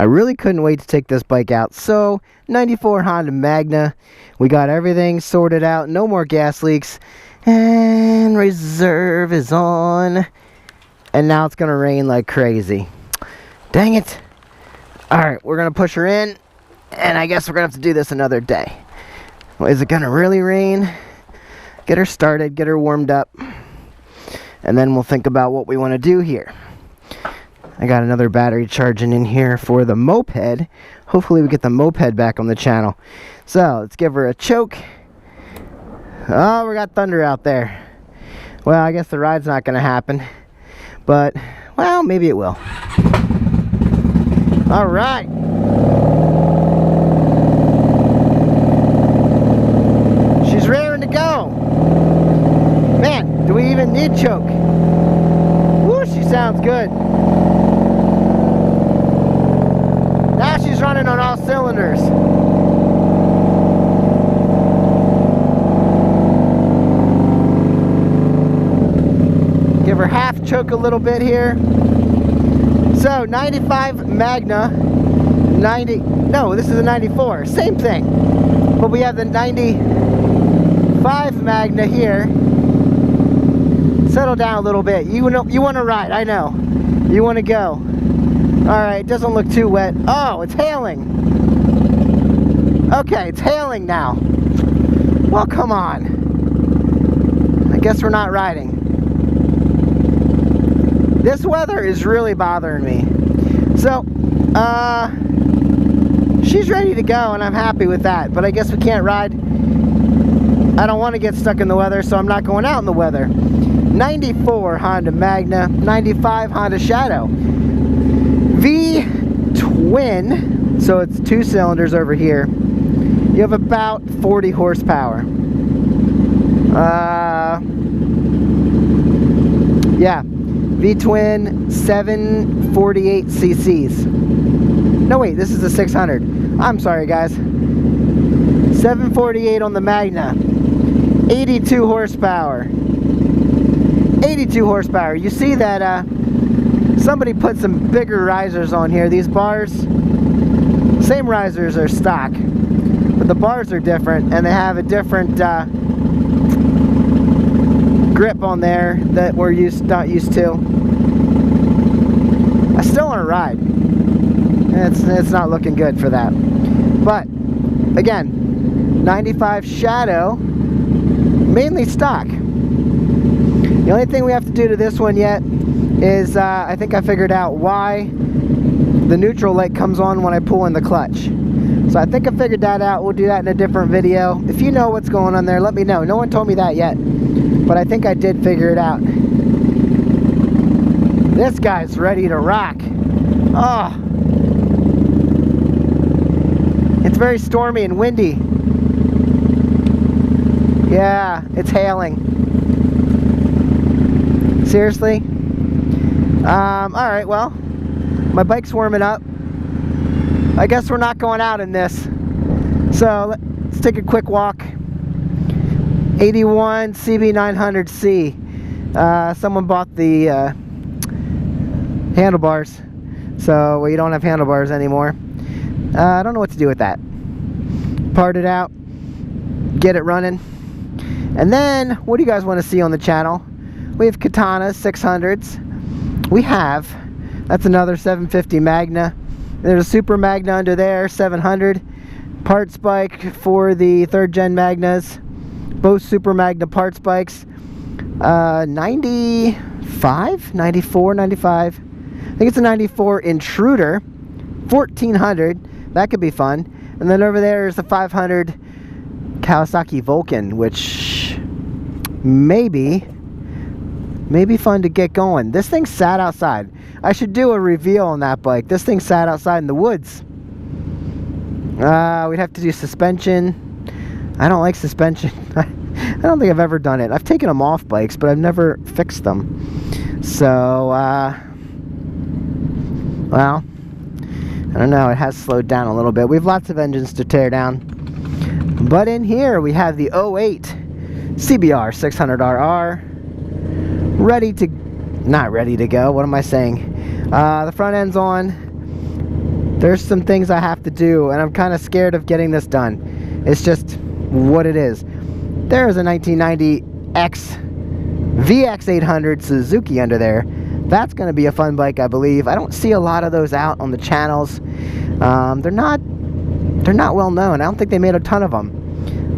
I really couldn't wait to take this bike out. So, 94 Honda Magna. We got everything sorted out. No more gas leaks. And reserve is on. And now it's going to rain like crazy. Dang it. Alright, we're going to push her in. And I guess we're going to have to do this another day. Well, is it going to really rain? Get her started. Get her warmed up. And then we'll think about what we want to do here. I got another battery charging in here for the moped. Hopefully we get the moped back on the channel. So, let's give her a choke. Oh, we got thunder out there. Well, I guess the ride's not going to happen. But, well, maybe it will. Alright. She's raring to go. Man, do we even need choke? Woo, she sounds good. Now she's running on all cylinders. Give her half choke a little bit here. So 95 Magna, 90, no, this is a 94, same thing. But we have the 95 Magna here. Settle down a little bit. You want to ride, I know. You want to go. Alright, it doesn't look too wet. Oh, it's hailing. Okay, it's hailing now. Well, come on. I guess we're not riding. This weather is really bothering me. So, she's ready to go and I'm happy with that. But I guess we can't ride. I don't want to get stuck in the weather, so I'm not going out in the weather. 94 Honda Magna, 95 Honda Shadow. V-twin, so it's 2 cylinders over here. You have about 40 horsepower. Yeah. V-twin 748 cc's. No wait, this is a 600. I'm sorry guys. 748 on the Magna. 82 horsepower. 82 horsepower. You see that somebody put some bigger risers on here. These bars, same risers are stock, but the bars are different and they have a different grip on there that we're not used to. I still want to ride. It's not looking good for that. But again, 95 Shadow, mainly stock. The only thing we have to do to this one yet is I think I figured out why the neutral light comes on when I pull in the clutch. So I think I figured that out. We'll do that in a different video. If you know what's going on there, let me know. No one told me that yet, but I think I did figure it out. This guy's ready to rock. Oh, it's very stormy and windy. Yeah, it's hailing. Seriously? Alright, well, my bike's warming up. I guess we're not going out in this. So, let's take a quick walk. 81 CB900C. Someone bought the handlebars. So, well, you don't have handlebars anymore. I don't know what to do with that. Part it out. Get it running. And then, what do you guys want to see on the channel? We have Katanas, 600s. We have, that's another 750 Magna. There's a Super Magna under there, 700. Parts bike for the 3rd gen Magnas. Both Super Magna parts bikes. 95? 94, 95. I think it's a 94 Intruder. 1400. That could be fun. And then over there is the 500 Kawasaki Vulcan, which maybe fun to get going. This thing sat outside. I should do a reveal on that bike. This thing sat outside in the woods. We'd have to do suspension. I don't like suspension. I don't think I've ever done it. I've taken them off bikes, but I've never fixed them. So, well, I don't know. It has slowed down a little bit. We have lots of engines to tear down. But in here, we have the 08 CBR 600RR. Ready to, not ready to go, what am I saying? The front end's on. There's some things I have to do, and I'm kind of scared of getting this done. It's just what it is. There's a 1990 VX800 Suzuki under there. That's going to be a fun bike, I believe. I don't see a lot of those out on the channels. They're not well known. I don't think they made a ton of them.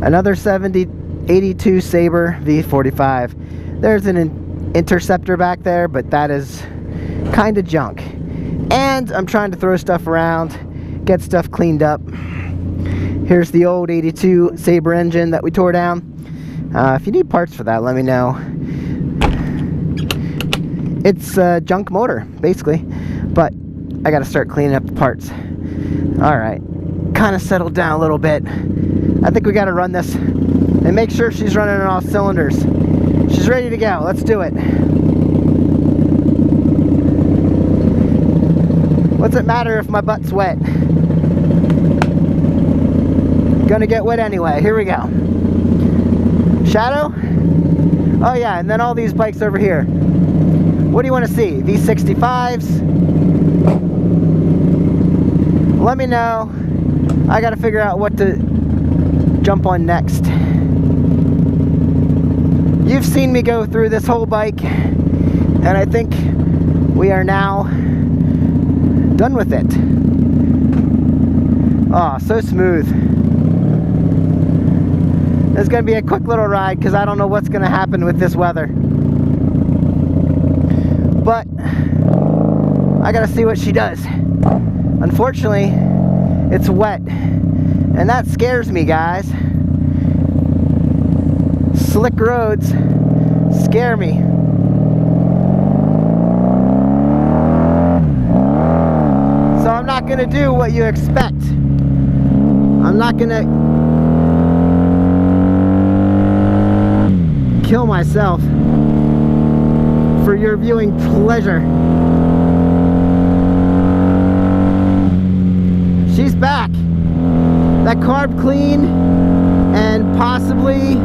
Another 82 Sabre V45. There's an Interceptor back there, but that is kind of junk. And I'm trying to throw stuff around, get stuff cleaned up. Here's the old 82 Sabre engine that we tore down. If you need parts for that, let me know. It's a junk motor, basically, but I gotta start cleaning up the parts. Alright, kind of settled down a little bit. I think we gotta run this and make sure she's running on all cylinders. She's ready to go. Let's do it. What's it matter if my butt's wet? Gonna get wet anyway. Here we go. Shadow? Oh yeah, and then all these bikes over here. What do you want to see? V65s? Let me know. I gotta figure out what to jump on next. You've seen me go through this whole bike, and I think we are now done with it. Oh, so smooth. It's going to be a quick little ride because I don't know what's going to happen with this weather. But I got to see what she does. Unfortunately, it's wet, and that scares me, guys. Slick roads scare me. So I'm not going to do what you expect. I'm not going to kill myself for your viewing pleasure. She's back. That carb clean and possibly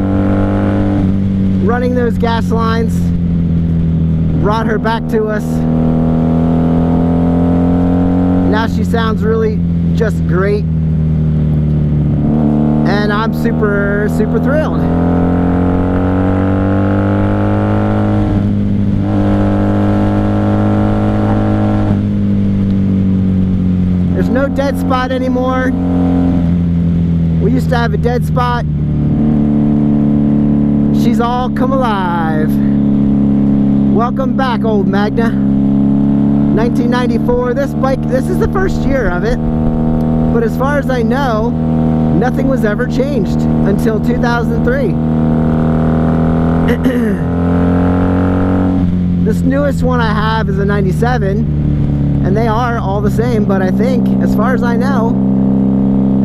running those gas lines brought her back to us. Now she sounds really just great, and I'm super thrilled. There's no dead spot anymore. We used to have a dead spot. She's all come alive. Welcome back, old Magna. 1994. This bike, this is the first year of it. But as far as I know, nothing was ever changed until 2003. This newest one I have is a 97, and they are all the same, but I think, as far as I know,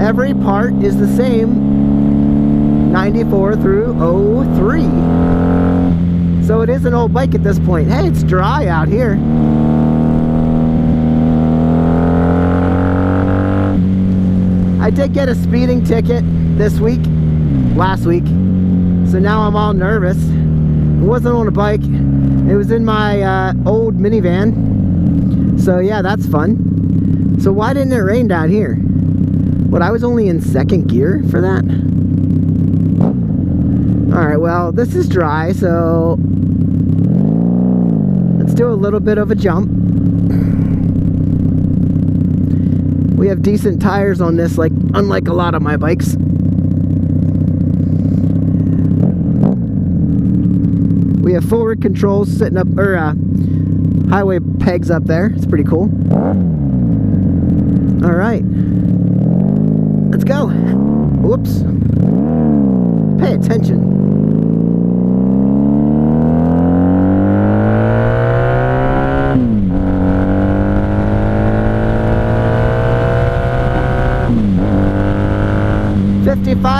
every part is the same 94 through 03. So it is an old bike at this point. Hey, it's dry out here. I did get a speeding ticket this week, last week, so now I'm all nervous. It wasn't on a bike, it was in my old minivan. So yeah, that's fun. So why didn't it rain down here? What, I was only in second gear for that? Alright, well, this is dry, so let's do a little bit of a jump. We have decent tires on this, like unlike a lot of my bikes. We have forward controls sitting up, or highway pegs up there. It's pretty cool. All right, let's go. Whoops. Pay attention.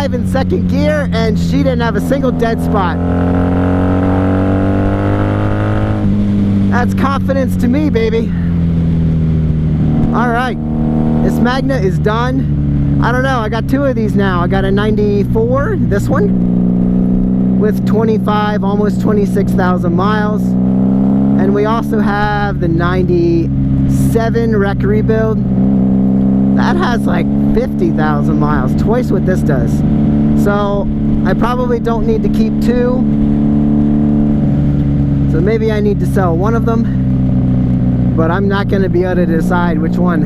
In second gear, and she didn't have a single dead spot. That's confidence to me, baby. Alright, this Magna is done. I don't know, I got two of these now. I got a 94, this one, with 25, almost 26,000 miles. And we also have the 97 Rec Rebuild That has like 50,000 miles, twice what this does. So I probably don't need to keep two. So maybe I need to sell one of them, but I'm not going to be able to decide which one.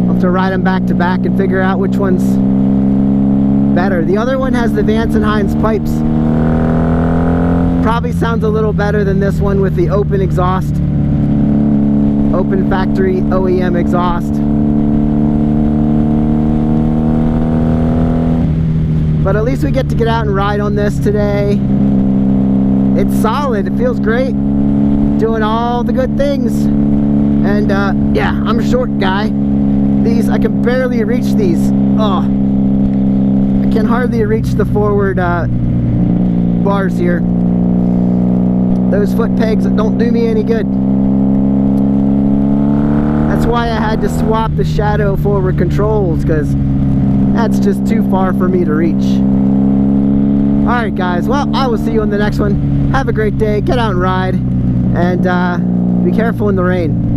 I'll have to ride them back to back and figure out which one's better. The other one has the Vance and Hines pipes. Probably sounds a little better than this one with the open exhaust. Open factory OEM exhaust. But at least we get to get out and ride on this today. It's solid, it feels great. Doing all the good things. And yeah, I'm a short guy. These, I can barely reach these. Oh, I can hardly reach the forward bars here. Those foot pegs don't do me any good. That's why I had to swap the shadow forward controls, because that's just too far for me to reach. Alright guys, well, I will see you on the next one. Have a great day, get out and ride, and be careful in the rain.